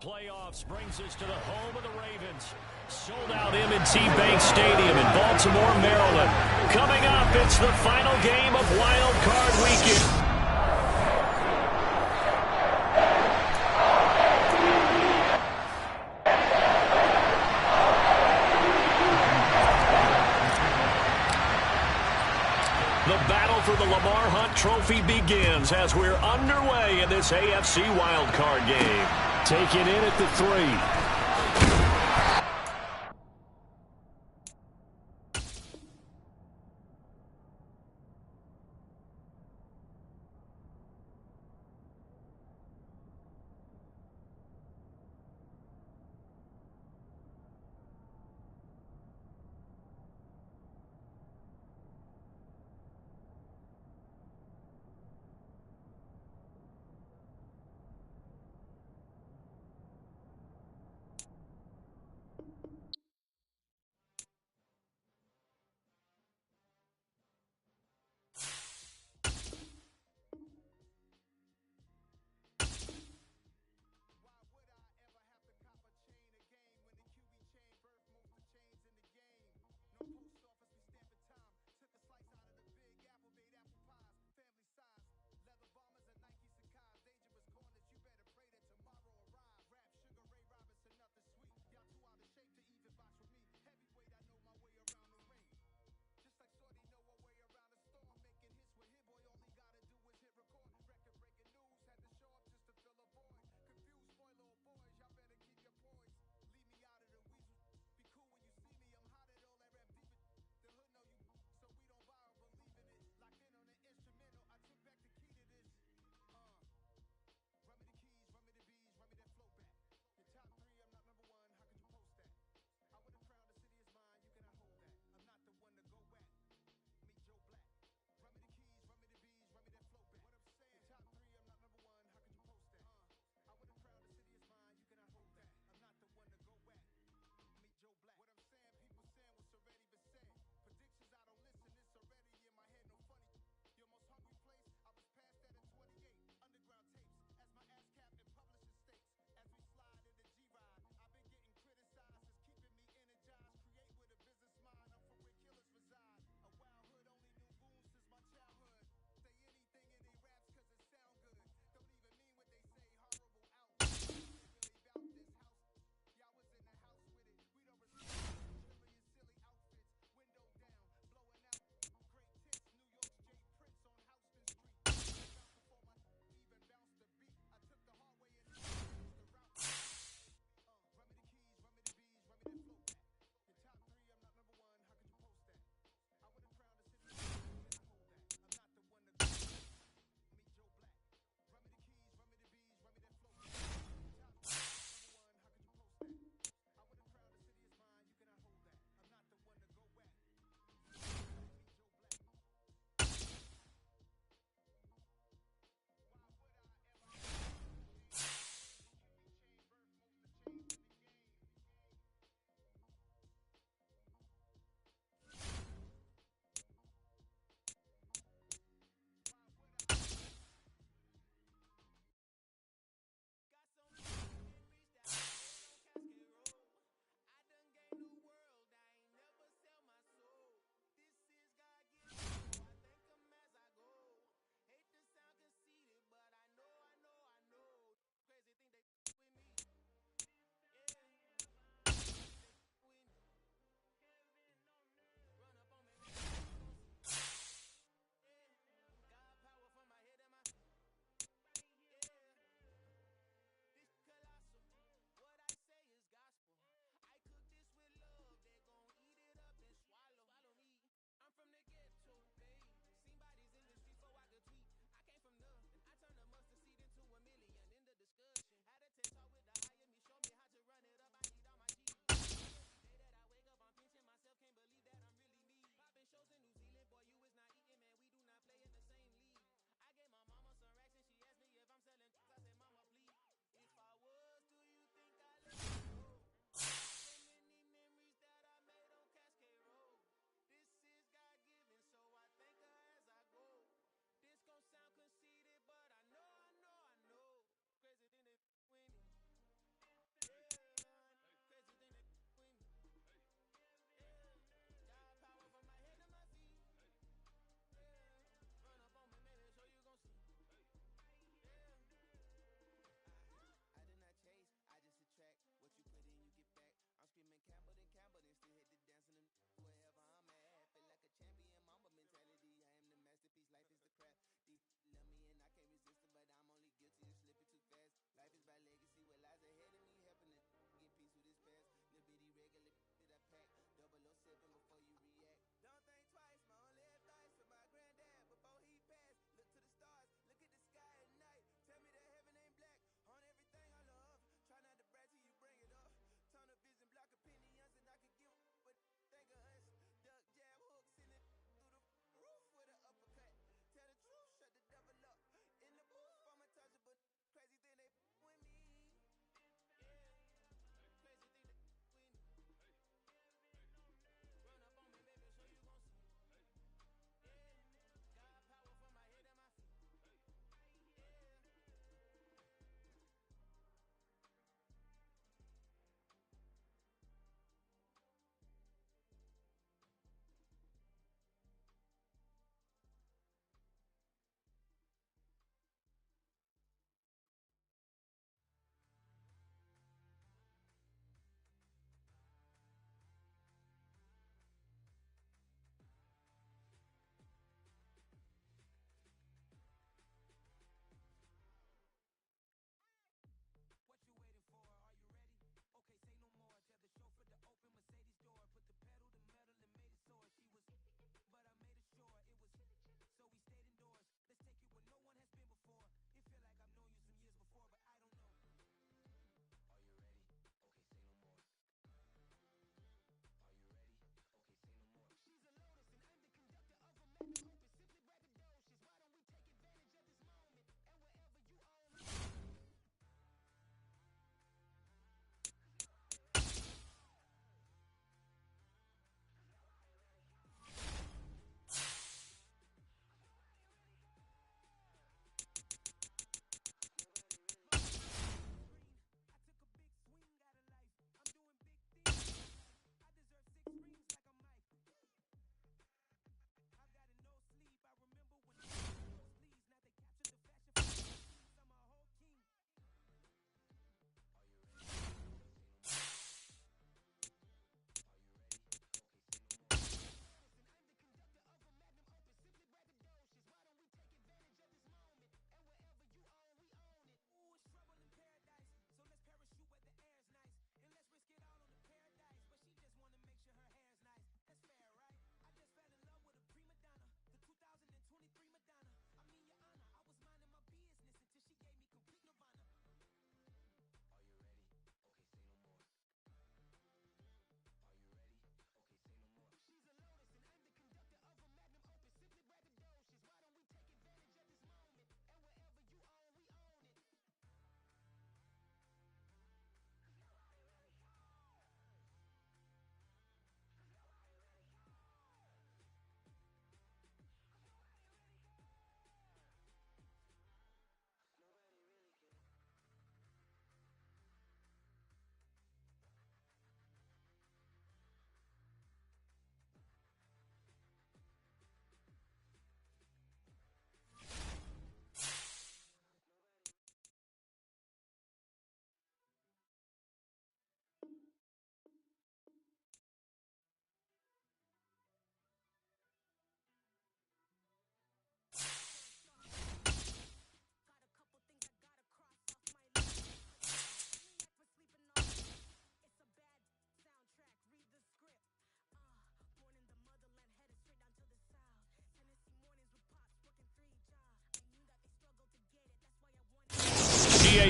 Playoffs brings us to the home of the Ravens. Sold out M&T Bank Stadium in Baltimore, Maryland. Coming up, it's the final game of Wild Card Weekend. The battle for the Lamar Hunt Trophy begins as we're underway in this AFC wildcard game. Taking in at the 3.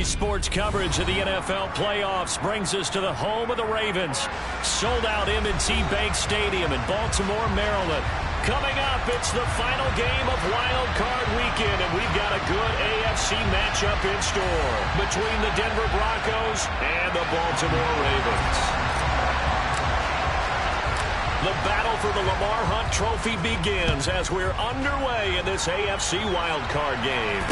Today's sports coverage of the NFL playoffs brings us to the home of the Ravens. Sold out M&T Bank Stadium in Baltimore, Maryland. Coming up, it's the final game of Wild Card Weekend, and we've got a good AFC matchup in store between the Denver Broncos and the Baltimore Ravens. The battle for the Lamar Hunt Trophy begins as we're underway in this AFC Wild Card game.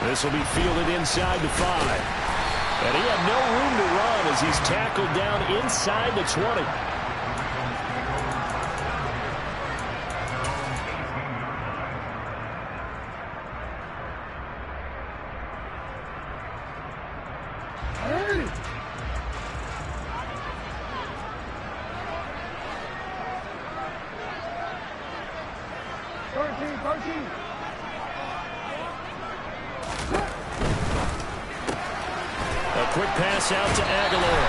This will be fielded inside the 5. And he had no room to run as he's tackled down inside the 20. Quick pass out to Aguilar.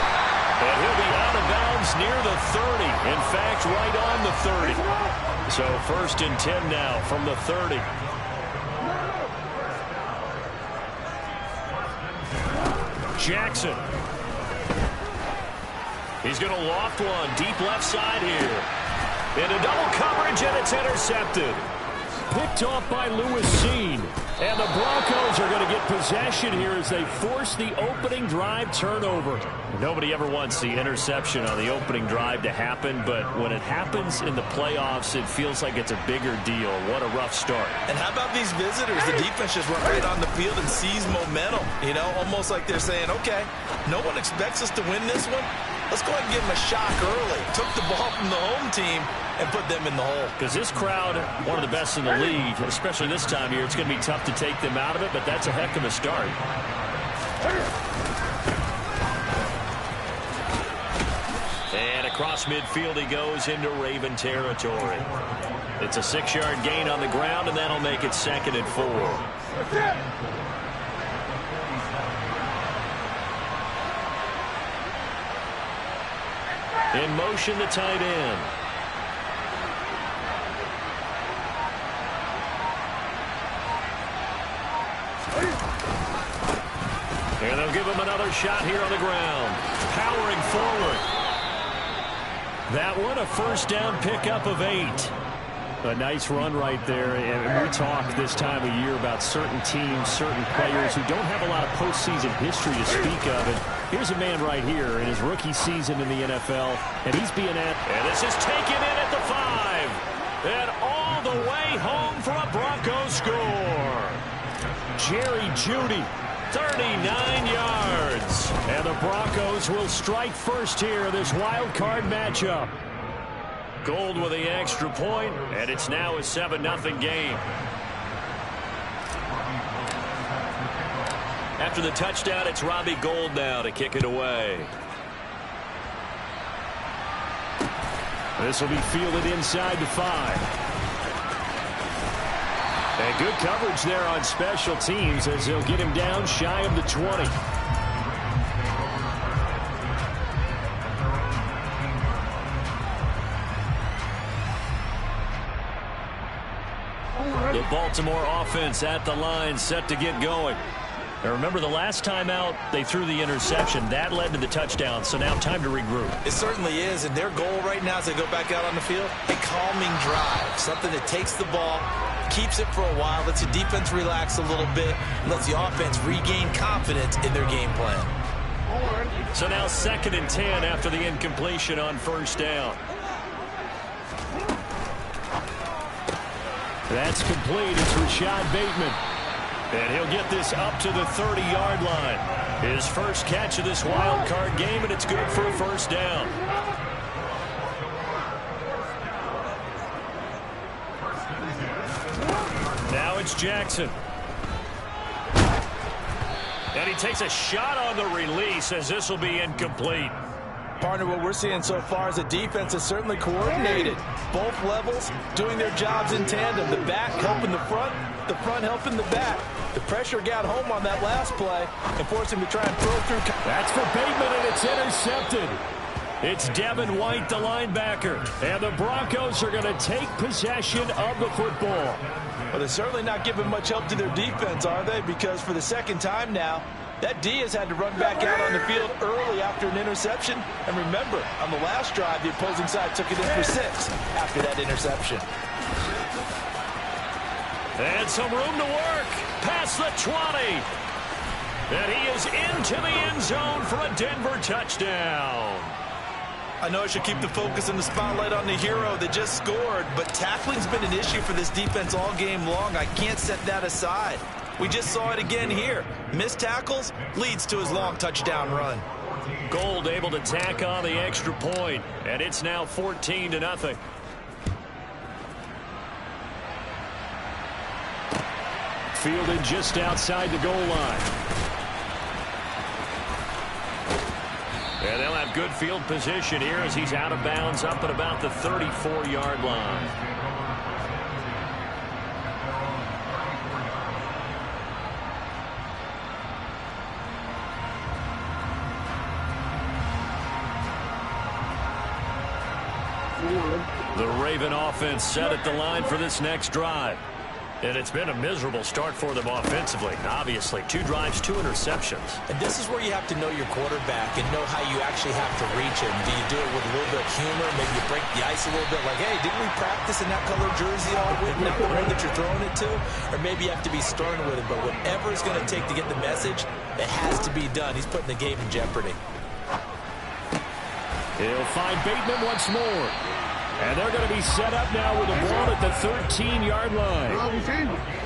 And he'll be out of bounds near the 30. In fact, right on the 30. So 1st and 10 now from the 30. Jackson. He's going to loft one deep left side here. Into double coverage, and it's intercepted. Picked off by Lewis Seen. And the Broncos are going to get possession here as they force the opening drive turnover. Nobody ever wants the interception on the opening drive to happen, but when it happens in the playoffs, it feels like it's a bigger deal. What a rough start. And how about these visitors? The defense just went right on the field and seized momentum. You know, almost like they're saying, okay, no one expects us to win this one. Let's go ahead and give them a shock early. Took the ball from the home team and put them in the hole. Because this crowd, one of the best in the league, especially this time of year, it's going to be tough to take them out of it, but that's a heck of a start. And across midfield he goes into Raven territory. It's a 6-yard gain on the ground, and that'll make it 2nd and 4. In motion, the tight end. And they'll give him another shot here on the ground. Powering forward. That one, a 1st down pickup of 8. A nice run right there. And we talk this time of year about certain teams, certain players who don't have a lot of postseason history to speak of. And here's a man right here in his rookie season in the NFL, and he's being at. And this is taken in at the 5. And all the way home for a Broncos score. Jerry Jeudy, 39 yards. And the Broncos will strike first here in this wild card matchup. Gold with the extra point, and it's now a 7-0 game. After the touchdown, it's Robbie Gould now to kick it away. This will be fielded inside the 5. And good coverage there on special teams as they'll get him down shy of the 20. The Baltimore offense at the line, set to get going. Now remember, the last time out, they threw the interception. That led to the touchdown, so now time to regroup. It certainly is, and their goal right now as they go back out on the field, a calming drive. Something that takes the ball, keeps it for a while, lets the defense relax a little bit, and lets the offense regain confidence in their game plan. So now 2nd and 10 after the incompletion on 1st down. That's complete. It's Rashad Bateman. And he'll get this up to the 30-yard line. His first catch of this wild card game, and it's good for a 1st down. Now it's Jackson. And he takes a shot on the release as this will be incomplete. Partner, what we're seeing so far is the defense is certainly coordinated. Both levels doing their jobs in tandem. The back helping the front helping the back. The pressure got home on that last play and forced him to try and throw through. That's for Bateman, and it's intercepted. It's Devin White, the linebacker. And the Broncos are going to take possession of the football. Well, they're certainly not giving much help to their defense, are they? Because for the 2nd time now, That D has had to run back out on the field early after an interception. And remember, on the last drive, the opposing side took it in for 6 after that interception. And some room to work. Past the 20. And he is into the end zone for a Denver touchdown. I know I should keep the focus and the spotlight on the hero that just scored, but tackling's been an issue for this defense all game long. I can't set that aside. We just saw it again here. Missed tackles leads to his long touchdown run. Gold able to tack on the extra point, and it's now 14-0. Fielded just outside the goal line. And they'll have good field position here as he's out of bounds up at about the 34-yard line. The Raven offense set at the line for this next drive. And it's been a miserable start for them offensively. Obviously, 2 drives, 2 interceptions. And this is where you have to know your quarterback and know how you actually have to reach him. Do you do it with a little bit of humor? Maybe you break the ice a little bit like, hey, didn't we practice in that color jersey all week? Not the one that you're throwing it to? Or maybe you have to be stern with him. But whatever it's going to take to get the message, it has to be done. He's putting the game in jeopardy. He'll find Bateman once more. And they're going to be set up now with the ball at the 13-yard line.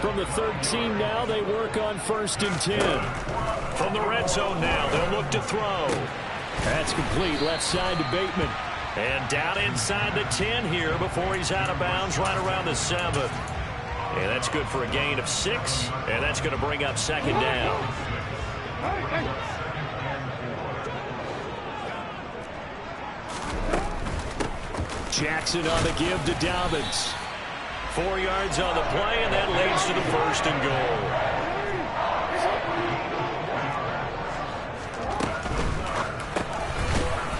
From the 13 now, they work on 1st and 10. From the red zone now, they'll look to throw. That's complete left side to Bateman. And down inside the 10 here before he's out of bounds right around the 7. And that's good for a gain of 6. And that's going to bring up 2nd down. Jackson on the give to Dobbins. 4 yards on the play, and that leads to the 1st and goal.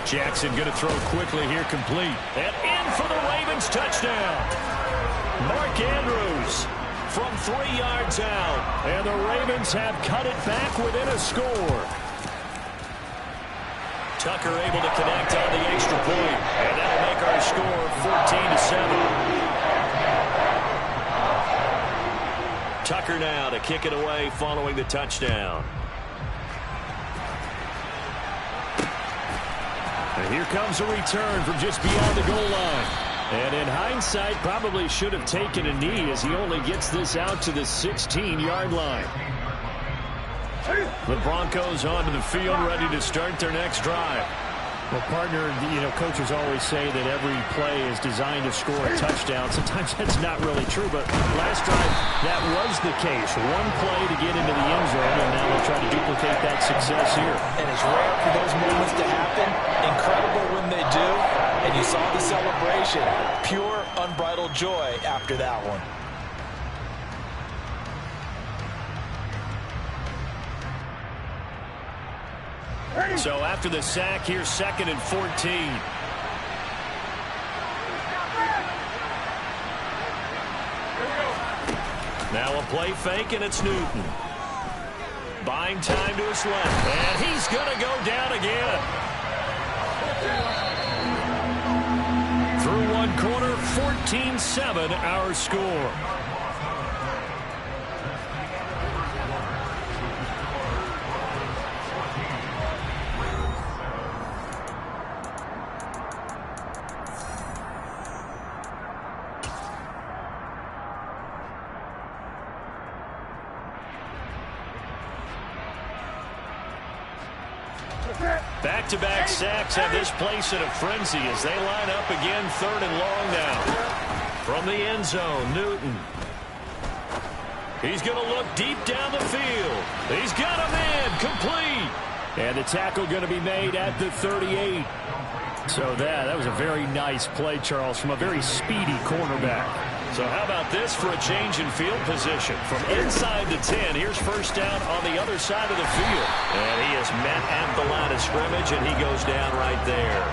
Jackson going to throw quickly here, complete. And in for the Ravens touchdown. Mark Andrews from 3 yards out. And the Ravens have cut it back within a score. Tucker able to connect on the extra point, and that'll make our score 14-7. Tucker now to kick it away following the touchdown. And here comes a return from just beyond the goal line. And in hindsight, probably should have taken a knee as he only gets this out to the 16-yard line. The Broncos onto the field, ready to start their next drive. Well, partner, coaches always say that every play is designed to score a touchdown. Sometimes that's not really true, but last drive, that was the case. One play to get into the end zone, and now they'll try to duplicate that success here. And it's rare for those moments to happen. Incredible when they do. And you saw the celebration. Pure, unbridled joy after that one. So after the sack, here's 2nd and 14. Now a play fake, and it's Newton. Buying time to his left, and he's going to go down again. Through one quarter, 14-7 our score. Back-to-back sacks have this place in a frenzy as they line up again 3rd and long now. From the end zone, Newton. He's going to look deep down the field. He's got a man, complete. And the tackle going to be made at the 38. So that was a very nice play, Charles, from a very speedy cornerback. So how about this for a change in field position? From inside the 10, here's 1st down on the other side of the field. And he is met at the line of scrimmage, and he goes down right there.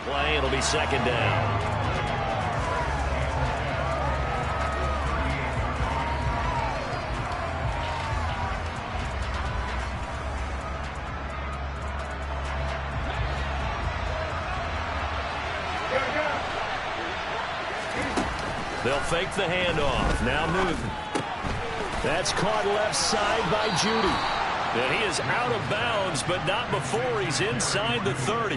play. It'll be second down. They'll fake the handoff. Now Newton. That's caught left side by Judy. And he is out of bounds, but not before he's inside the 30.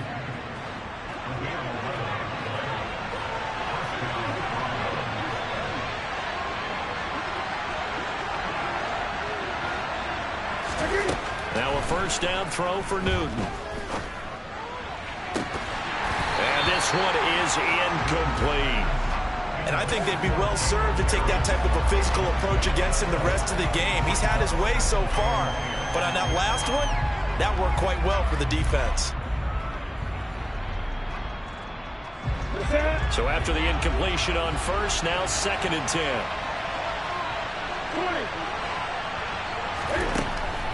Now a first down throw for Newton. And this one is incomplete. And I think they'd be well served to take that type of a physical approach against him the rest of the game. He's had his way so far. But on that last one, that worked quite well for the defense. So after the incompletion on first, now second and 10.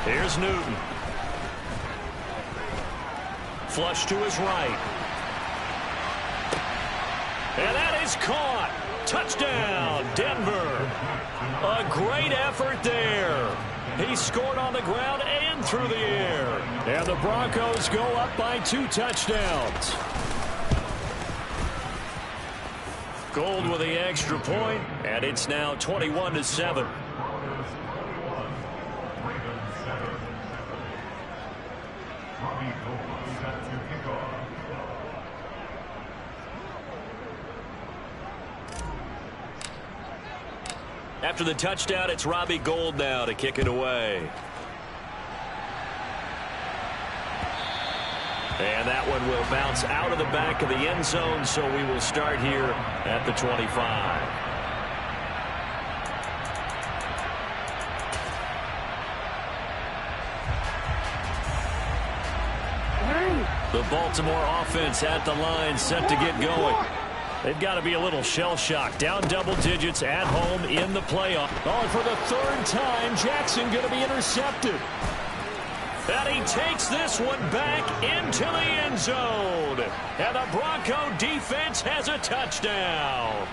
Here's Newton. Flush to his right. And that is caught. Touchdown, Denver. A great effort there. He scored on the ground and through the air. And the Broncos go up by 2 touchdowns. Gold with the extra point, and it's now 21-7. After the touchdown, it's Robbie Gould now to kick it away. And that one will bounce out of the back of the end zone, so we will start here at the 25. The Baltimore offense at the line, set to get going. They've got to be a little shell-shocked. Down double digits at home in the playoff. Oh, and for the 3rd time, Jackson going to be intercepted. And he takes this one back into the end zone. And the Bronco defense has a touchdown.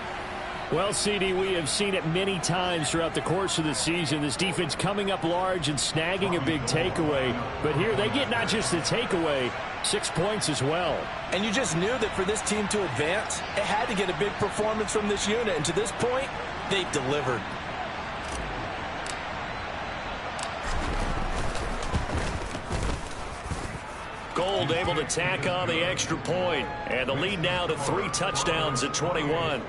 Well, CD, we have seen it many times throughout the course of the season. This defense coming up large and snagging a big takeaway. But here they get not just the takeaway, 6 points as well. And you just knew that for this team to advance, it had to get a big performance from this unit. And to this point, they've delivered. Gould able to tack on the extra point. And the lead now to 3 touchdowns at 21.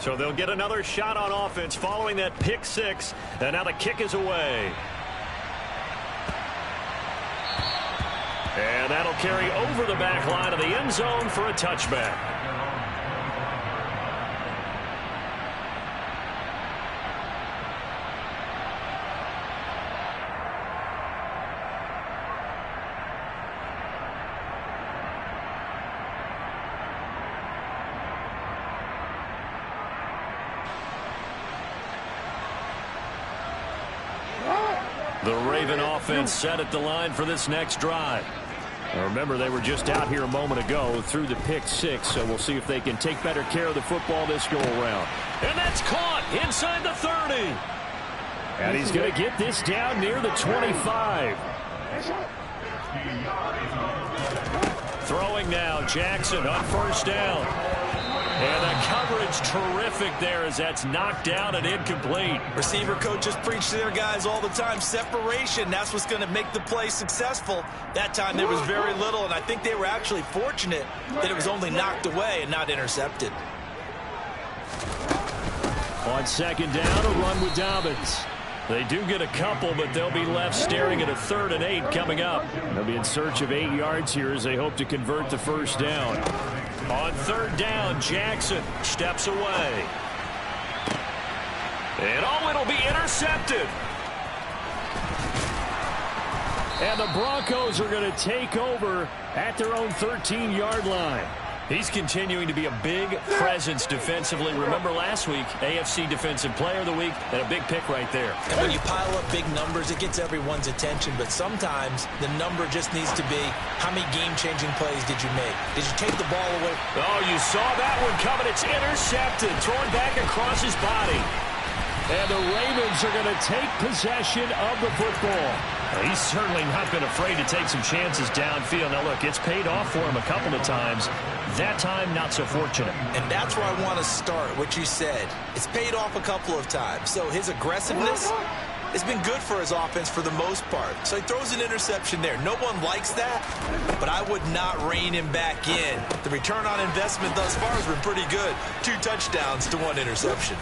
So they'll get another shot on offense following that pick 6. And now the kick is away. And that'll carry over the back line of the end zone for a touchback. The Raven offense set at the line for this next drive. Now remember, they were just out here a moment ago through the pick 6, so we'll see if they can take better care of the football this go-around. And that's caught inside the 30. And he's going to get this down near the 25. Throwing now, Jackson on first down. And the coverage terrific there as that's knocked down and incomplete. Receiver coaches preach to their guys all the time. Separation, that's what's going to make the play successful. That time there was very little, and I think they were actually fortunate that it was only knocked away and not intercepted. On second down, a run with Dobbins. They do get a couple, but they'll be left staring at a 3rd and 8 coming up. They'll be in search of 8 yards here as they hope to convert the first down. On 3rd down, Jackson steps away. And it'll be intercepted. And the Broncos are going to take over at their own 13-yard line. He's continuing to be a big presence defensively. Remember last week, AFC Defensive Player of the Week, and a big pick right there. And when you pile up big numbers, it gets everyone's attention. But sometimes the number just needs to be, how many game-changing plays did you make? Did you take the ball away? Oh, you saw that one coming. It's intercepted, thrown back across his body. And the Ravens are going to take possession of the football. Well, he's certainly not been afraid to take some chances downfield. Now, look, it's paid off for him a couple of times. That time, not so fortunate. And that's where I want to start, what you said. It's paid off a couple of times. So his aggressiveness has been good for his offense for the most part. So he throws an interception there. No one likes that, but I would not rein him back in. The return on investment thus far has been pretty good. 2 touchdowns to 1 interception.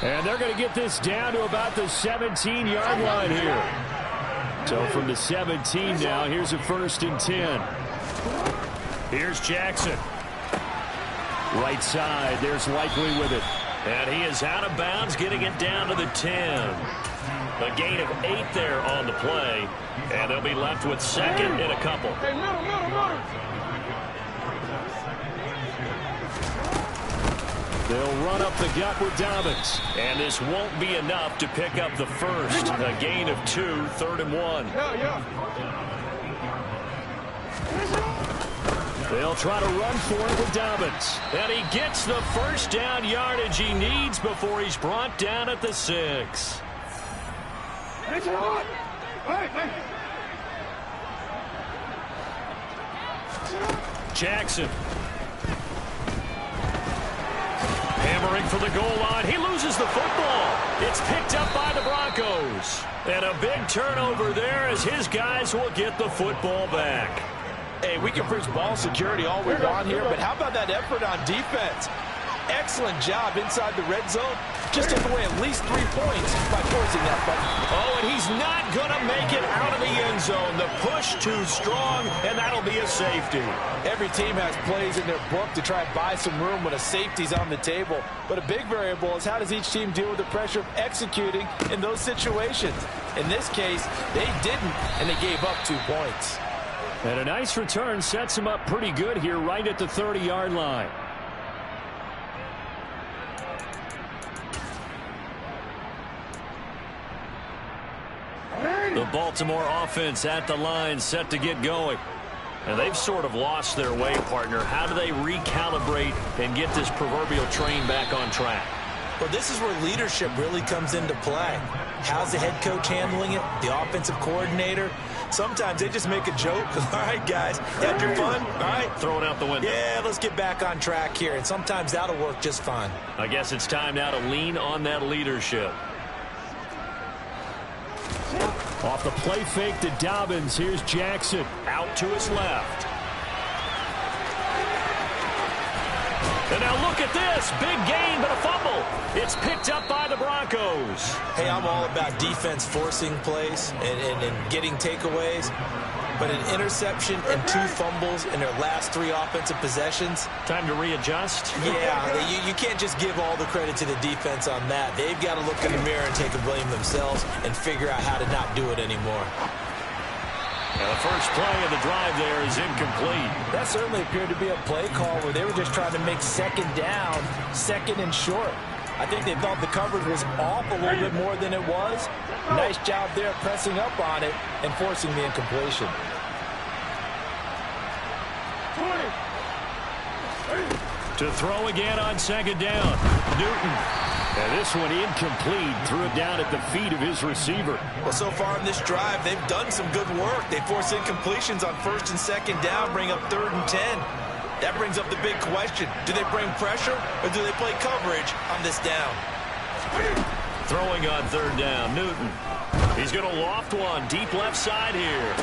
And they're going to get this down to about the 17-yard line here. So from the 17 now, here's a 1st and 10. Here's Jackson. Right side, there's Likely with it. And he is out of bounds, getting it down to the 10. A gain of 8 there on the play. And they'll be left with 2nd and a couple. Hey, middle. They'll run up the gut with Dobbins. And this won't be enough to pick up the first. A gain of 2, 3rd and 1. Yeah. They'll try to run for it with Dobbins. And he gets the first down yardage he needs before he's brought down at the 6. Jackson. Hammering for the goal line. He loses the football. It's picked up by the Broncos. And a big turnover there as his guys will get the football back. Hey, we can preach ball security all we want here, but how about that effort on defense? Excellent job inside the red zone. Just took away at least 3 points by forcing that button. Oh, and he's not going to make it out of the end zone. The push too strong, and that'll be a safety. Every team has plays in their book to try and buy some room when a safety's on the table. But a big variable is how does each team deal with the pressure of executing in those situations. In this case, they didn't, and they gave up 2 points. And a nice return sets him up pretty good here right at the 30-yard line. The Baltimore offense at the line set to get going. And they've sort of lost their way, partner. How do they recalibrate and get this proverbial train back on track? Well, this is where leadership really comes into play. How's the head coach handling it? The offensive coordinator? Sometimes they just make a joke. All right, guys, had your fun? All right. Throw it out the window. Yeah, let's get back on track here. And sometimes that'll work just fine. I guess it's time now to lean on that leadership. Off the play fake to Dobbins. Here's Jackson. Out to his left. And now look at this. Big gain, but a fumble. It's picked up by the Broncos. Hey, I'm all about defense forcing plays and getting takeaways. But an interception and 2 fumbles in their last 3 offensive possessions. Time to readjust? Yeah, you can't just give all the credit to the defense on that. They've got to look in the mirror and take a blame themselves and figure out how to not do it anymore. Now the first play of the drive there is incomplete. That certainly appeared to be a play call where they were just trying to make 2nd down, 2nd and short. I think they thought the coverage was off a little bit more than it was. Nice job there pressing up on it and forcing the incompletion. To throw again on 2nd down. Newton. And this one incomplete. Threw it down at the feet of his receiver. Well, so far in this drive, they've done some good work. They force incompletions on 1st and 2nd down, bring up 3rd and 10. That brings up the big question. Do they bring pressure or do they play coverage on this down? Throwing on 3rd down, Newton. He's going to loft one deep left side here.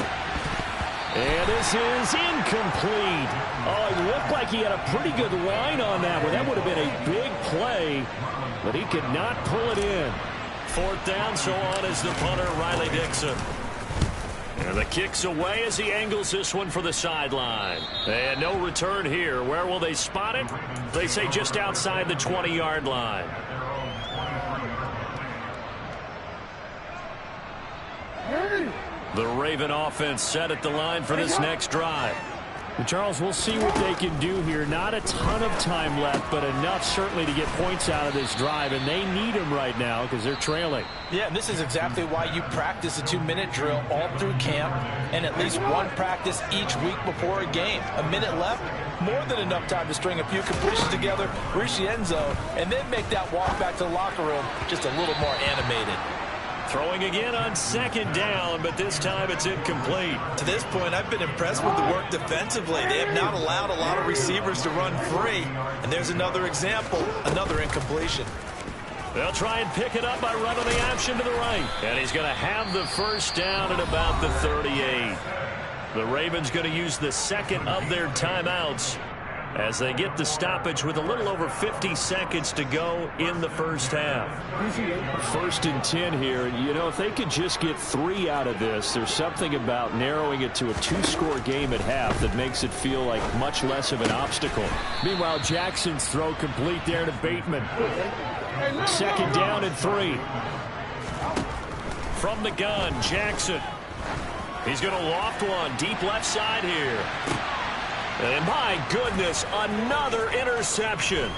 And this is incomplete. Oh, it looked like he had a pretty good line on that one. That would have been a big play, but he could not pull it in. 4th down, so on is the punter, Riley Dixon. And the kick's away as he angles this one for the sideline. And no return here. Where will they spot it? They say just outside the 20-yard line. The Raven offense set at the line for this next drive. And Charles, we'll see what they can do here. Not a ton of time left, but enough certainly to get points out of this drive, and they need them right now because they're trailing. Yeah, and this is exactly why you practice a 2-minute drill all through camp and at least one practice each week before a game. A minute left, more than enough time to string a few completions together, reach the end zone, and then make that walk back to the locker room just a little more animated. Throwing again on second down, but this time it's incomplete. To this point, I've been impressed with the work defensively. They have not allowed a lot of receivers to run free. And there's another example, another incompletion. They'll try and pick it up by running the option to the right. And he's going to have the first down at about the 38. The Ravens going to use the second of their timeouts as they get the stoppage with a little over 50 seconds to go in the first half. 1st and 10 here. You know, if they could just get 3 out of this, there's something about narrowing it to a 2-score game at half that makes it feel like much less of an obstacle. Meanwhile, Jackson's throw complete there to Bateman. 2nd down and 3. From the gun, Jackson. He's going to loft one deep left side here. And my goodness, another interception.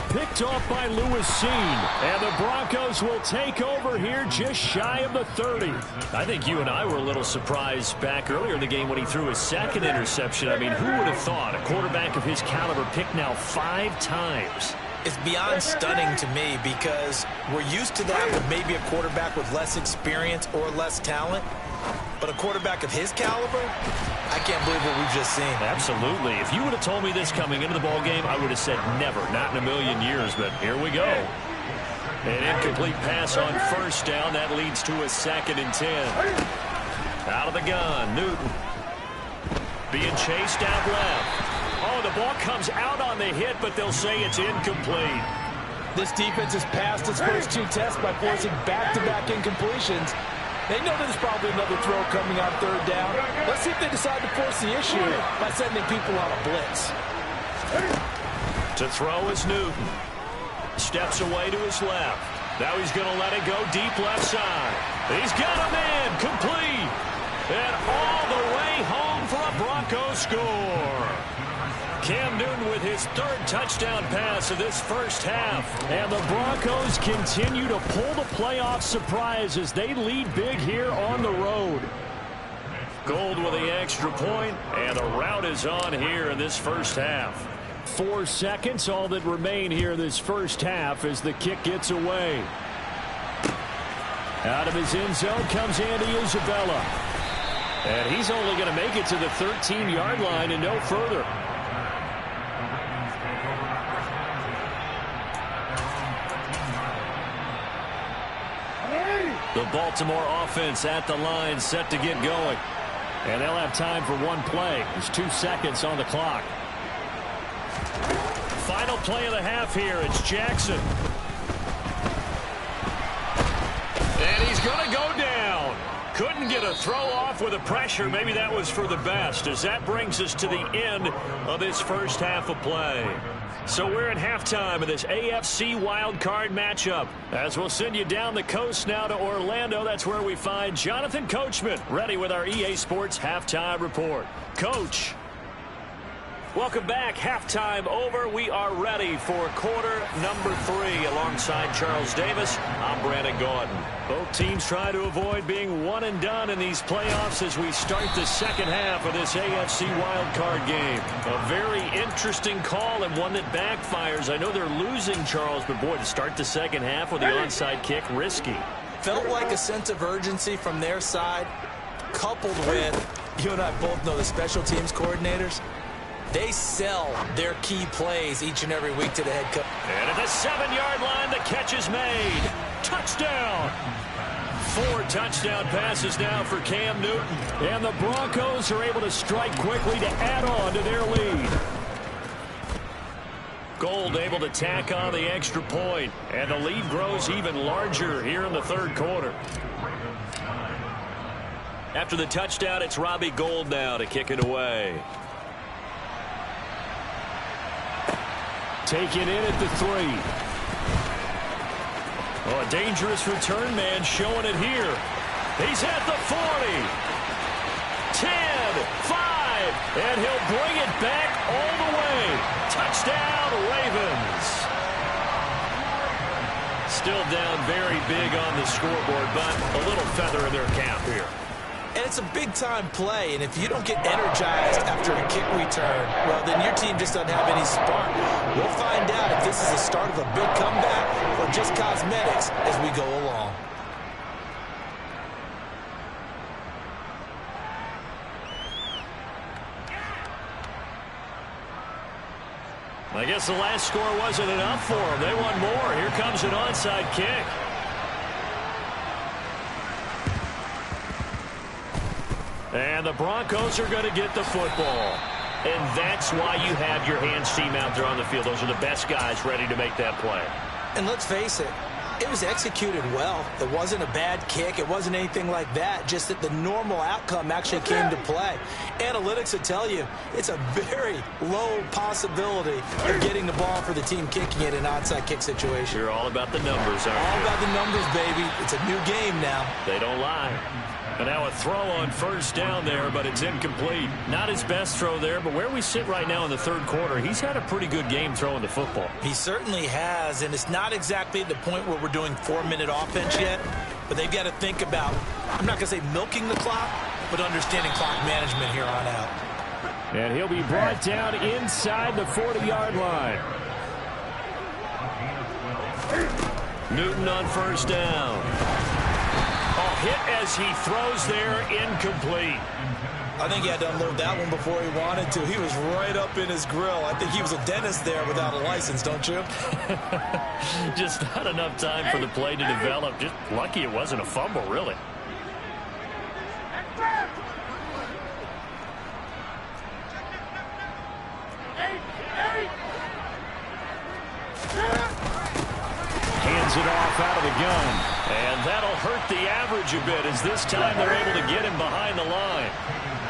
Picked off by Lewis Seen. And the Broncos will take over here just shy of the 30. I think you and I were a little surprised back earlier in the game when he threw his second interception. I mean, who would have thought a quarterback of his caliber picked now 5 times? It's beyond stunning to me because we're used to that with maybe a quarterback with less experience or less talent. But a quarterback of his caliber, I can't believe what we've just seen. Absolutely. If you would have told me this coming into the ball game, I would have said never, not in a million years. But here we go. An incomplete pass on first down. That leads to a 2nd and 10. Out of the gun, Newton. Being chased out left. Oh, the ball comes out on the hit, but they'll say it's incomplete. This defense has passed its first 2 tests by forcing back-to-back incompletions. They know there's probably another throw coming on 3rd down. Let's see if they decide to force the issue by sending people on a blitz. To throw is Newton. Steps away to his left. Now he's going to let it go deep left side. He's got him in. Complete. And all the way home for a Broncos score. Cam Newton with his 3rd touchdown pass of this first half. And the Broncos continue to pull the playoff surprise as they lead big here on the road. Gold with the extra point, and the route is on here in this first half. 4 seconds, all that remain here in this first half as the kick gets away. Out of his end zone comes Andy Isabella. And he's only going to make it to the 13-yard line and no further. The Baltimore offense at the line, set to get going. And they'll have time for one play. There's 2 seconds on the clock. Final play of the half here. It's Jackson. And he's going to go down. Couldn't get a throw off with the pressure. Maybe that was for the best, as that brings us to the end of this first half of play. So we're at halftime of this AFC wildcard matchup. As we'll send you down the coast now to Orlando, that's where we find Jonathan Coachman ready with our EA Sports Halftime Report. Coach. Welcome back. Halftime over. We are ready for quarter number 3 alongside Charles Davis. I'm Brandon Gordon. Both teams try to avoid being one and done in these playoffs as we start the second half of this AFC wildcard game. A very interesting call and one that backfires. I know they're losing, Charles, but boy, to start the second half with the onside kick, risky. Felt like a sense of urgency from their side, coupled with, you and I both know the special teams coordinators. They sell their key plays each and every week to the head coach. And at the 7-yard line, the catch is made. Touchdown. 4 touchdown passes now for Cam Newton. And the Broncos are able to strike quickly to add on to their lead. Gold able to tack on the extra point. And the lead grows even larger here in the 3rd quarter. After the touchdown, it's Robbie Gould now to kick it away. Taken in at the 3. Oh, a dangerous return man showing it here. He's at the 40. 10, 5, and he'll bring it back all the way. Touchdown, Ravens. Still down very big on the scoreboard, but a little feather in their cap here. And it's a big-time play, and if you don't get energized after a kick return, well, then your team just doesn't have any spark. We'll find out if this is the start of a big comeback or just cosmetics as we go along. I guess the last score wasn't enough for them. They want more. Here comes an onside kick. And the Broncos are going to get the football. And that's why you have your hands team out there on the field. Those are the best guys ready to make that play. And let's face it, it was executed well. It wasn't a bad kick. It wasn't anything like that. Just that the normal outcome actually came to play. Analytics will tell you it's a very low possibility of getting the ball for the team kicking it in an onside kick situation. You're all about the numbers, aren't you? All about the numbers, baby. It's a new game now. They don't lie. And now a throw on first down there, but it's incomplete. Not his best throw there, but where we sit right now in the third quarter, he's had a pretty good game throwing the football. He certainly has, and it's not exactly at the point where we're doing 4-minute offense yet, but they've got to think about, I'm not going to say milking the clock, but understanding clock management here on out. And he'll be brought down inside the 40-yard line. Newton on first down. Hit as he throws there, incomplete. I think he had to unload that one before he wanted to. He was right up in his grill. I think he was a dentist there without a license, don't you? Just not enough time for the play to develop. Just lucky it wasn't a fumble, really. Hands it off out of the gun. And that'll hurt the average a bit as this time they're able to get him behind the line.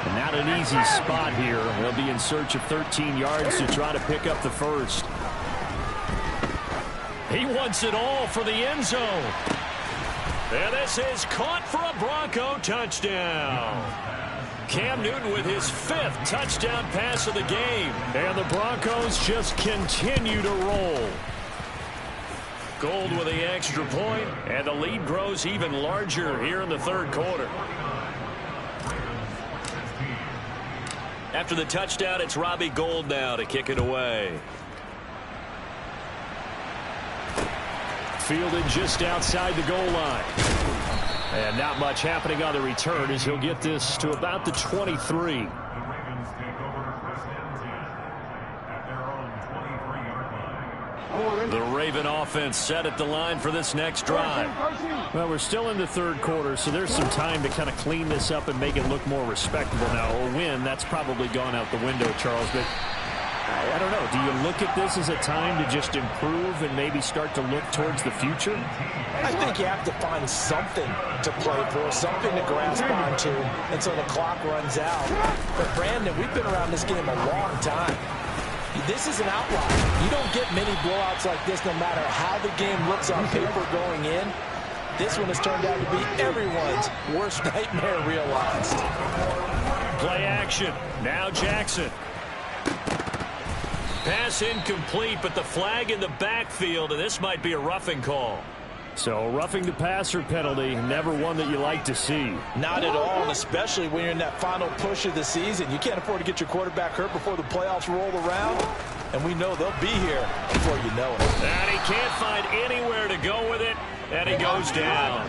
And not an easy spot here. They'll be in search of 13 yards to try to pick up the first. He wants it all for the end zone. And this is caught for a Bronco touchdown. Cam Newton with his 5th touchdown pass of the game. And the Broncos just continue to roll. Gold with the extra point, and the lead grows even larger here in the third quarter. After the touchdown, it's Robbie Gould now to kick it away. Fielded just outside the goal line. And not much happening on the return as he'll get this to about the 23. The Raven offense set at the line for this next drive. Well, we're still in the third quarter, so there's some time to kind of clean this up and make it look more respectable now. A win, that's probably gone out the window, Charles, but I don't know. Do you look at this as a time to just improve and maybe start to look towards the future? I think you have to find something to play for, something to grasp onto until the clock runs out. But, Brandon, we've been around this game a long time. This is an outlier. You don't get many blowouts like this no matter how the game looks on paper going in. This one has turned out to be everyone's worst nightmare realized. Play action. Now Jackson. Pass incomplete, but the flag in the backfield, and this might be a roughing call. So roughing the passer penalty, never one that you like to see. Not at all, and especially when you're in that final push of the season. You can't afford to get your quarterback hurt before the playoffs roll around, and we know they'll be here before you know it. And he can't find anywhere to go with it, and he goes down.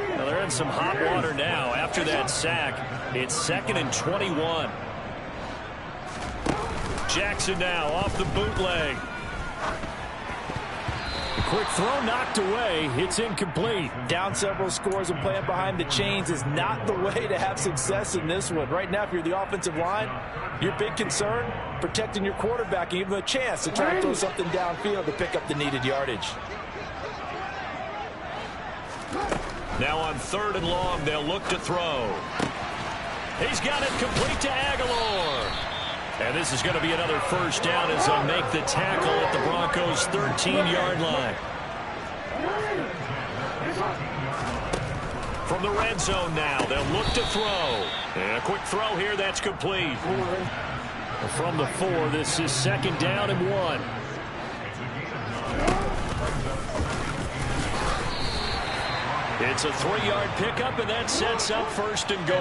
Now they're in some hot water now after that sack. It's 2nd and 21. Jackson now off the bootleg. Quick throw knocked away. It's incomplete. Down several scores and playing behind the chains is not the way to have success in this one. Right now, if you're the offensive line, your big concern, protecting your quarterback and give him a chance to try and throw something downfield to pick up the needed yardage. Now on 3rd and long, they'll look to throw. He's got it complete to Aguilar. And this is going to be another first down as they'll make the tackle at the Broncos' 13-yard line. From the red zone now, they'll look to throw. And a quick throw here, that's complete. From the 4, this is 2nd down and 1. It's a 3-yard pickup, and that sets up 1st and goal.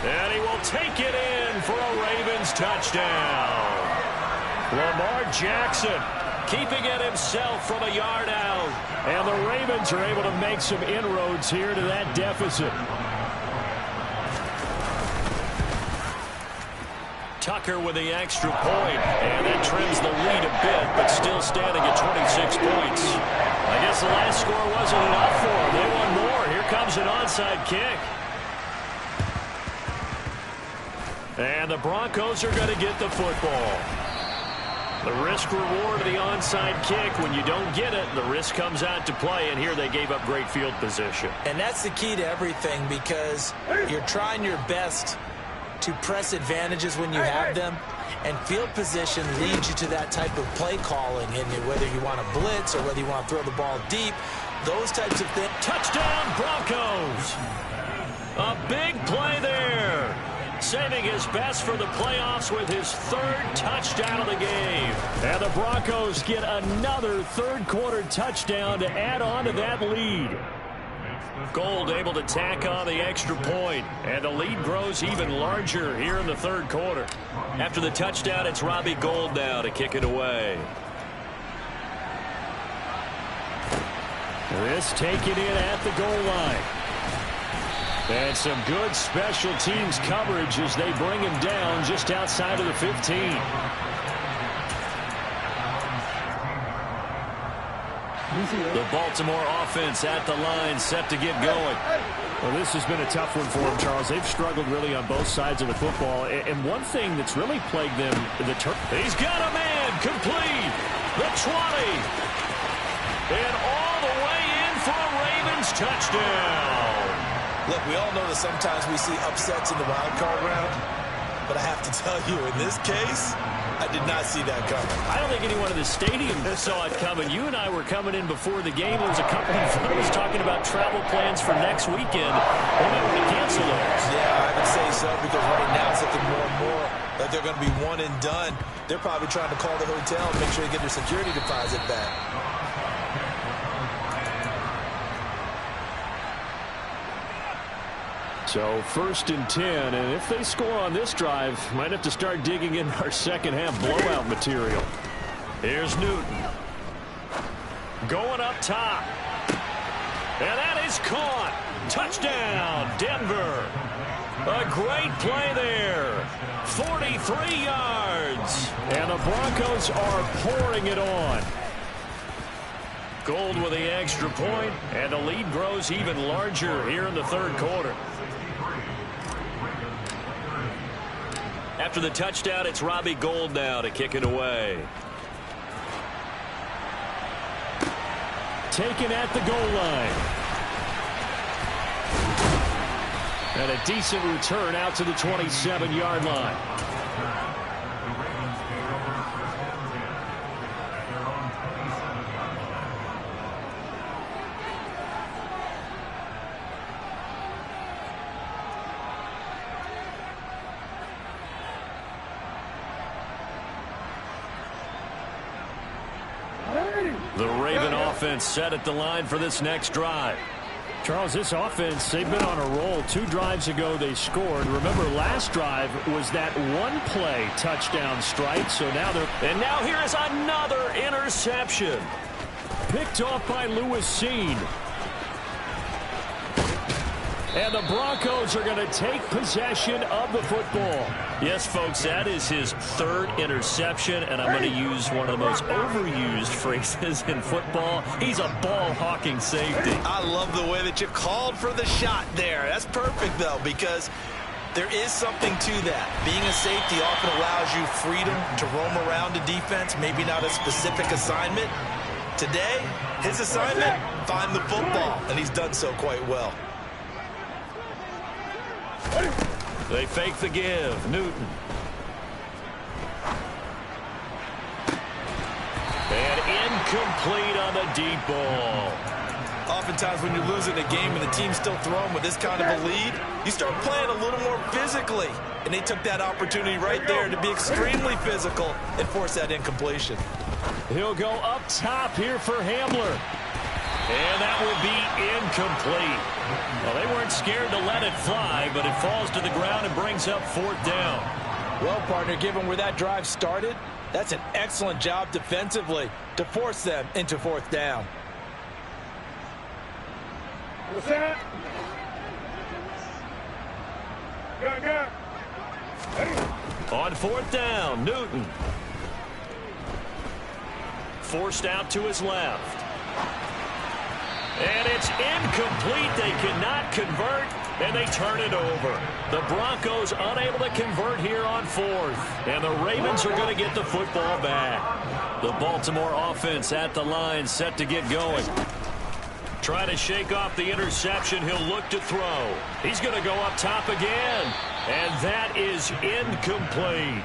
And he will take it in for a Ravens touchdown. Lamar Jackson keeping it himself from a yard out. And the Ravens are able to make some inroads here to that deficit. Tucker with the extra point, and that trims the lead a bit, but still standing at 26 points. I guess the last score wasn't enough for them. They want more. Here comes an onside kick. And the Broncos are going to get the football. The risk-reward of the onside kick, when you don't get it, the risk comes out to play, and here they gave up great field position. And that's the key to everything, because you're trying your best to press advantages when you have them, and field position leads you to that type of play calling, and whether you want to blitz or whether you want to throw the ball deep, those types of things. Touchdown, Broncos! A big play there. Saving his best for the playoffs with his 3rd touchdown of the game. And the Broncos get another 3rd-quarter touchdown to add on to that lead. Gold able to tack on the extra point, and the lead grows even larger here in the 3rd quarter. After the touchdown, it's Robbie Gould now to kick it away. This taken in at the goal line. And some good special teams coverage as they bring him down just outside of the 15. The Baltimore offense at the line, set to get going. Well, this has been a tough one for them, Charles. They've struggled really on both sides of the football. And one thing that's really plagued them, he's got a man, complete, the 20. And all the way in for a Ravens touchdown. Look, we all know that sometimes we see upsets in the wild card round, but I have to tell you, in this case, I did not see that coming. I don't think anyone in the stadium saw it coming. You and I were coming in before the game. There was a couple of us talking about travel plans for next weekend. They might want to cancel those. Yeah, I would say so, because right now it's looking more and more like they're going to be one and done. They're probably trying to call the hotel and make sure they get their security deposit back. So 1st and 10, and if they score on this drive, might have to start digging in our second-half blowout material. Here's Newton. Going up top. And that is caught. Touchdown, Denver. A great play there. 43 yards. And the Broncos are pouring it on. Gold with the extra point, and the lead grows even larger here in the 3rd quarter. After the touchdown, it's Robbie Gould now to kick it away. Taken at the goal line. And a decent return out to the 27-yard line. The Raven offense set at the line for this next drive. Charles, this offense, they've been on a roll. 2 drives ago they scored. Remember, last drive was that one-play touchdown strike. So now they're... And now here is another interception. Picked off by Lewis Seen. And the Broncos are going to take possession of the football. Yes, folks, that is his 3rd interception, and I'm going to use one of the most overused phrases in football. He's a ball-hawking safety. I love the way that you called for the shot there. That's perfect, though, because there is something to that. Being a safety often allows you freedom to roam around the defense, maybe not a specific assignment. Today, his assignment, find the football, and he's done so quite well. They fake the give. Newton. incomplete on the deep ball. Oftentimes when you're losing a game and the team's still throwing with this kind of a lead, you start playing a little more physically. And they took that opportunity right there to be extremely physical and force that incompletion. He'll go up top here for Hamler. And that will be incomplete. Well, they weren't scared to let it fly, but it falls to the ground and brings up 4th down. Well, partner, given where that drive started, that's an excellent job defensively to force them into 4th down. On 4th down, Newton. Forced out to his left. And it's incomplete. They cannot convert, and they turn it over. The Broncos unable to convert here on 4th. And the Ravens are going to get the football back. The Baltimore offense at the line, set to get going. Trying to shake off the interception. He'll look to throw. He's going to go up top again. And that is incomplete.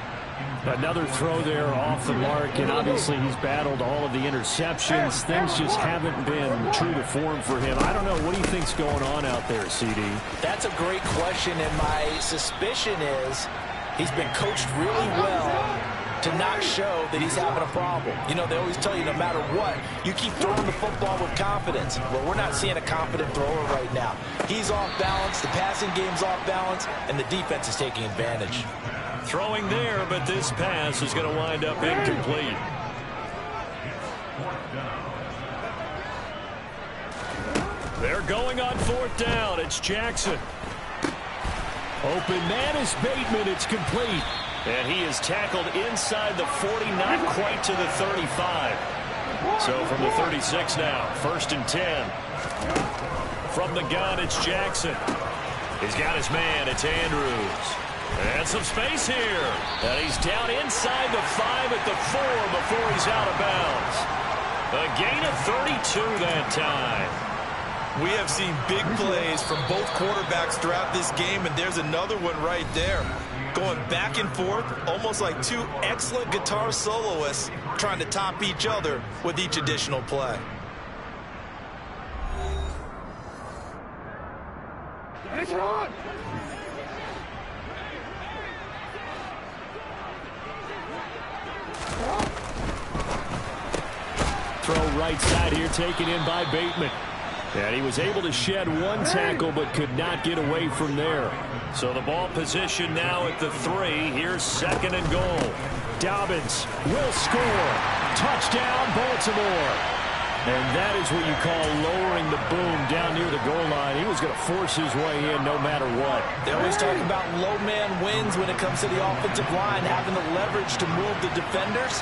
Another throw there off the mark, and obviously he's battled all of the interceptions. Things just haven't been true to form for him. I don't know. What do you think's going on out there, CD? That's a great question, and my suspicion is he's been coached really well to not show that he's having a problem. You know, they always tell you no matter what, you keep throwing the football with confidence. Well, we're not seeing a confident thrower right now. He's off balance, the passing game's off balance, and the defense is taking advantage. Throwing there, but this pass is going to wind up incomplete. They're going on 4th down. It's Jackson. Open man is Bateman. It's complete. And he is tackled inside the 40, not quite to the 35. So from the 36 now, 1st and 10. From the gun, it's Jackson. He's got his man. It's Andrews. And some space here. And he's down inside the 5 at the 4 before he's out of bounds. A gain of 32 that time. We have seen big plays from both quarterbacks throughout this game, and there's another one right there. Going back and forth, almost like two excellent guitar soloists trying to top each other with each additional play. Throw right side here, taken in by Bateman. And he was able to shed one tackle, but could not get away from there. So the ball position now at the 3. Here's 2nd and goal. Dobbins will score. Touchdown, Baltimore. And that is what you call lowering the boom down near the goal line. He was going to force his way in no matter what. They always talk about low man wins when it comes to the offensive line, having the leverage to move the defenders.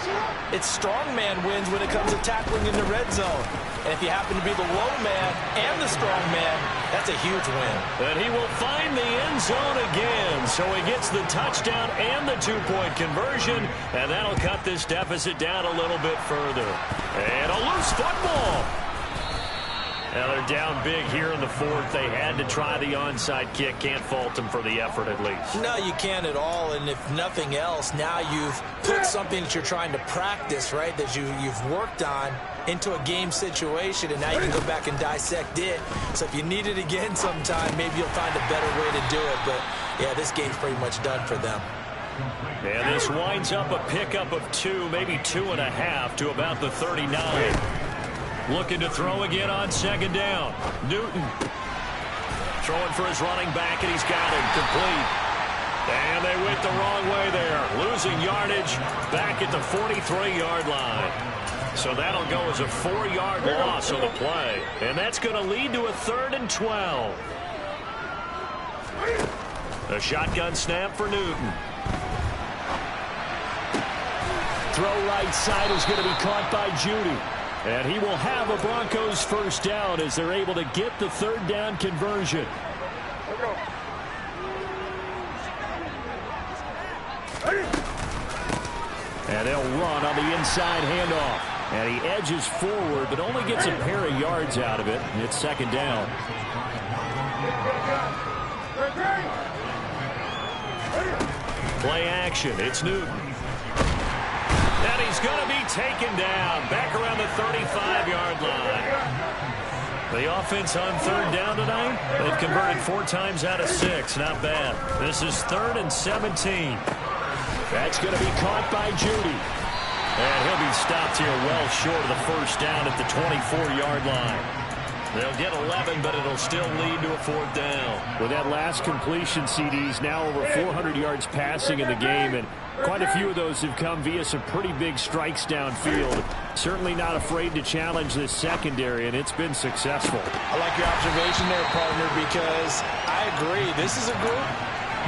It's strong man wins when it comes to tackling in the red zone. And if you happen to be the low man and the strong man, that's a huge win. And he will find the end zone again. So he gets the touchdown and the 2-point conversion. And that'll cut this deficit down a little bit further. And a loose football. Now they're down big here in the 4th. They had to try the onside kick. Can't fault them for the effort at least. No, you can't at all. And if nothing else, now you've put something that you're trying to practice, right, that you've worked on into a game situation, and now you can go back and dissect it. So if you need it again sometime, maybe you'll find a better way to do it. But, yeah, this game's pretty much done for them. And this winds up a pickup of 2, maybe 2.5 to about the 39. Looking to throw again on 2nd down. Newton throwing for his running back, and he's got him complete. And they went the wrong way there. Losing yardage back at the 43-yard line. So that'll go as a 4-yard loss on the play. And that's going to lead to a 3rd and 12. A shotgun snap for Newton. Throw right side is going to be caught by Judy. And he will have a Broncos 1st down as they're able to get the 3rd down conversion. And they'll run on the inside handoff. And he edges forward, but only gets a pair of yards out of it. And it's 2nd down. Play action. It's Newton. And he's going to be taken down back around the 35-yard line. The offense on third down tonight, they've converted 4 times out of 6. Not bad. This is 3rd and 17. That's going to be caught by Judy. And he'll be stopped here well short of the first down at the 24-yard line. They'll get 11, but it'll still lead to a 4th down. With that last completion, CD's now over 400 yards passing in the game, and quite a few of those have come via some pretty big strikes downfield. Certainly not afraid to challenge this secondary, and it's been successful. I like your observation there, partner, because I agree. This is a group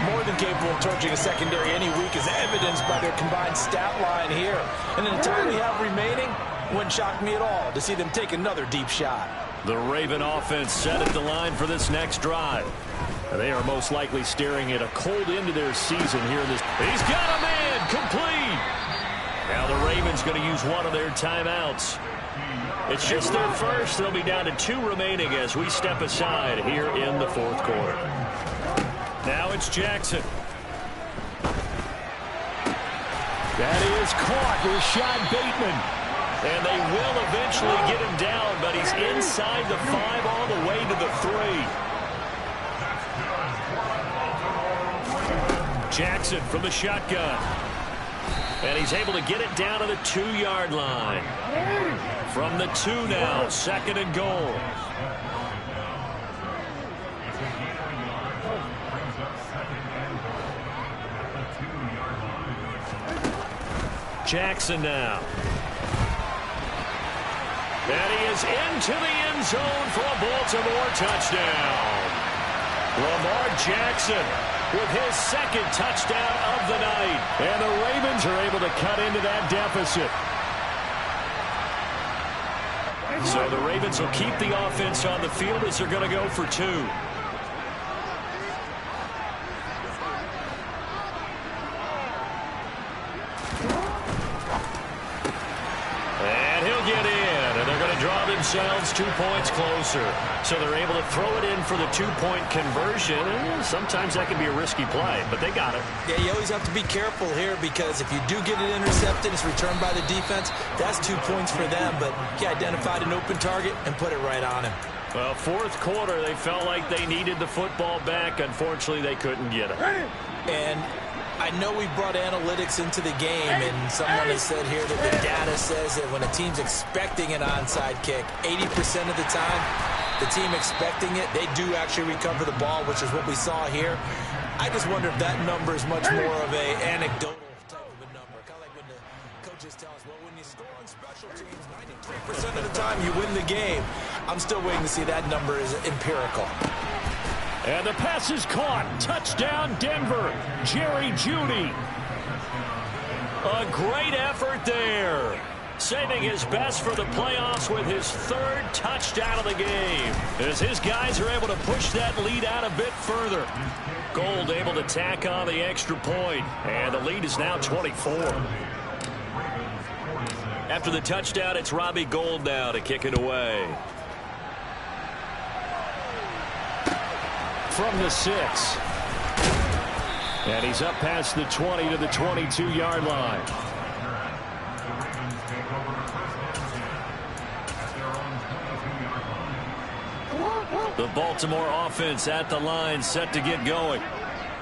more than capable of torching a secondary any week, as evidenced by their combined stat line here. And in the time we have remaining, wouldn't shock me at all to see them take another deep shot. The Raven offense set at the line for this next drive. They are most likely staring at a cold end to their season here in this. He's got a man complete. Now the Ravens going to use one of their timeouts. It's just their first. They'll be down to 2 remaining as we step aside here in the 4th quarter. Now it's Jackson. That is caught. Rashad Bateman. And they will eventually get him down, but he's inside the 5 all the way to the 3. Jackson from the shotgun. And he's able to get it down to the 2-yard line. From the 2 now, 2nd and goal. Jackson now. And he is into the end zone for a Baltimore touchdown. Lamar Jackson with his 2nd touchdown of the night. And the Ravens are able to cut into that deficit. So the Ravens will keep the offense on the field as they're going to go for 2. And he'll get in. And they're going to draw themselves 2 points closer. So they're able to throw it in for the 2-point conversion. And sometimes that can be a risky play, but they got it. Yeah, you always have to be careful here, because if you do get it intercepted, it's returned by the defense. That's 2 points for them, but he identified an open target and put it right on him. Well, 4th quarter, they felt like they needed the football back. Unfortunately, they couldn't get it. And I know we brought analytics into the game, and someone has said here that the data says that when a team's expecting an onside kick, 80% of the time, the team expecting it, they do actually recover the ball, which is what we saw here. I just wonder if that number is much more of an anecdotal type of a number. Kind of like when the coaches tell us, well, when you score on special teams, 93% of the time you win the game. I'm still waiting to see that number is empirical. And the pass is caught. Touchdown, Denver. Jerry Jeudy. A great effort there. Saving his best for the playoffs with his 3rd touchdown of the game. As his guys are able to push that lead out a bit further. Gold able to tack on the extra point. And the lead is now 24. After the touchdown, it's Robbie Gould now to kick it away. From the 6. And he's up past the 20 to the 22-yard line. The Baltimore offense at the line, set to get going.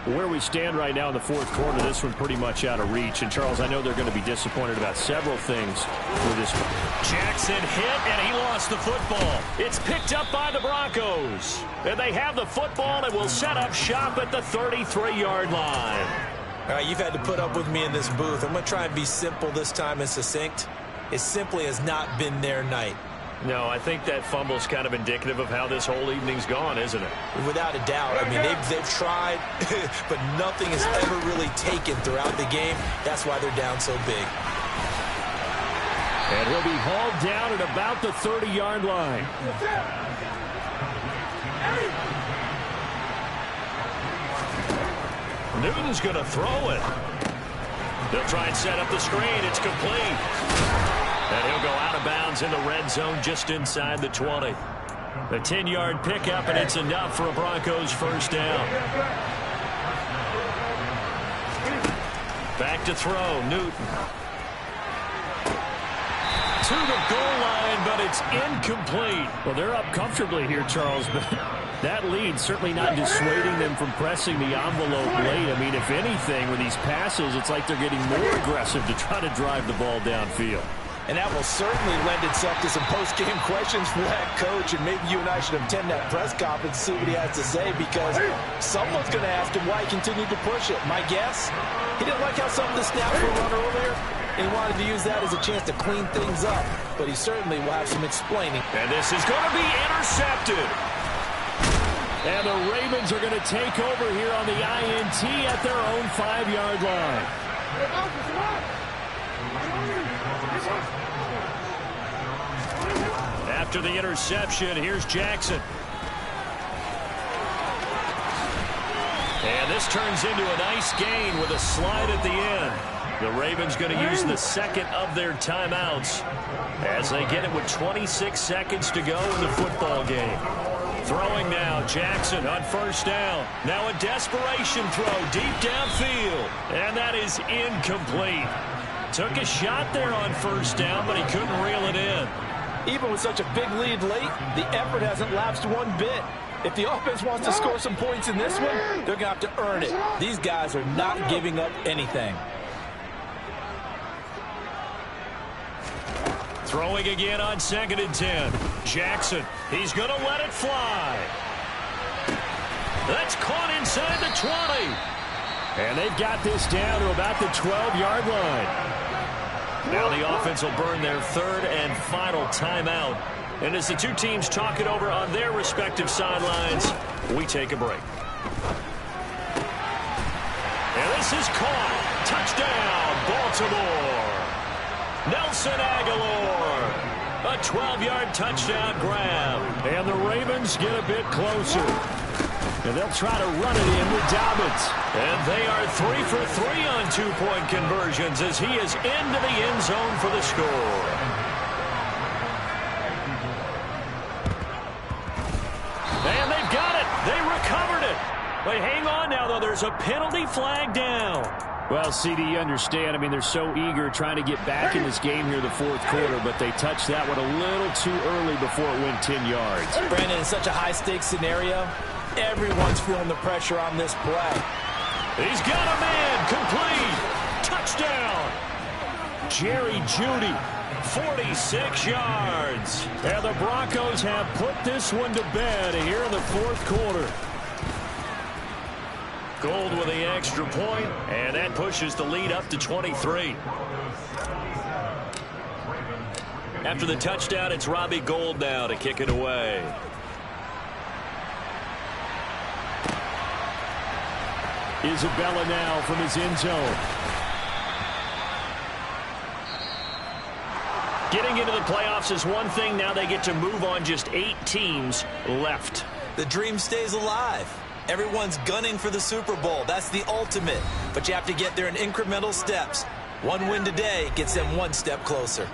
Where we stand right now in the 4th quarter, this one pretty much out of reach. And, Charles, I know they're going to be disappointed about several things with this. Jackson hit, and he lost the football. It's picked up by the Broncos. And they have the football and will set up shop at the 33-yard line. All right, you've had to put up with me in this booth. I'm going to try and be simple this time and succinct. It simply has not been their night. No, I think that fumble's kind of indicative of how this whole evening's gone, isn't it? Without a doubt. I mean, they've tried, but nothing has ever really taken throughout the game. That's why they're down so big. And he'll be hauled down at about the 30-yard line. Newton's going to throw it. They'll try and set up the screen. It's complete. And he'll go out of bounds in the red zone just inside the 20. A 10-yard pickup, and it's enough for a Broncos first down. Back to throw, Newton. to the goal line, but it's incomplete. Well, they're up comfortably here, Charles, but that lead certainly not dissuading them from pressing the envelope late. I mean, if anything, with these passes, it's like they're getting more aggressive to try to drive the ball downfield. And that will certainly lend itself to some post-game questions for that coach, and maybe you and I should attend that press conference and see what he has to say, because someone's going to ask him why he continued to push it. My guess, he didn't like how some of the snaps were run earlier, and he wanted to use that as a chance to clean things up, but he certainly will have some explaining. And this is going to be intercepted. And the Ravens are going to take over here on the INT at their own 5-yard line. After the interception, here's Jackson. And this turns into a nice gain with a slide at the end. The Ravens going to use the second of their timeouts as they get it with 26 seconds to go in the football game. Throwing now, Jackson on first down. Now a desperation throw deep downfield. And that is incomplete. Took a shot there on first down, but he couldn't reel it in. Even with such a big lead late, the effort hasn't lapsed one bit. If the offense wants to score some points in this one, they're going to have to earn it. These guys are not giving up anything. Throwing again on 2nd and 10. Jackson, he's going to let it fly. That's caught inside the 20. And they've got this down to about the 12-yard line. Now the offense will burn their third and final timeout. And as the two teams talk it over on their respective sidelines, we take a break. And this is caught. Touchdown, Baltimore. Nelson Aguilar. A 12-yard touchdown grab. And the Ravens get a bit closer. And they'll try to run it in with Dobbins. And they are 3 for 3 on two-point conversions as he is into the end zone for the score. And they've got it. They recovered it. But hang on now, though. There's a penalty flag down. Well, CD, you understand. I mean, they're so eager trying to get back in this game here in the fourth quarter, but they touched that one a little too early before it went 10 yards. Brandon, in such a high-stakes scenario, everyone's feeling the pressure on this play. He's got a man. Complete. Touchdown. Jerry Jeudy, 46 yards. And the Broncos have put this one to bed here in the fourth quarter. Gold with the extra point, and that pushes the lead up to 23. After the touchdown, it's Robbie Gould now to kick it away. Isabella now from his end zone. Getting into the playoffs is one thing. Now they get to move on. Just 8 teams left. The dream stays alive. Everyone's gunning for the Super Bowl. That's the ultimate. But you have to get there in incremental steps. One win today gets them one step closer.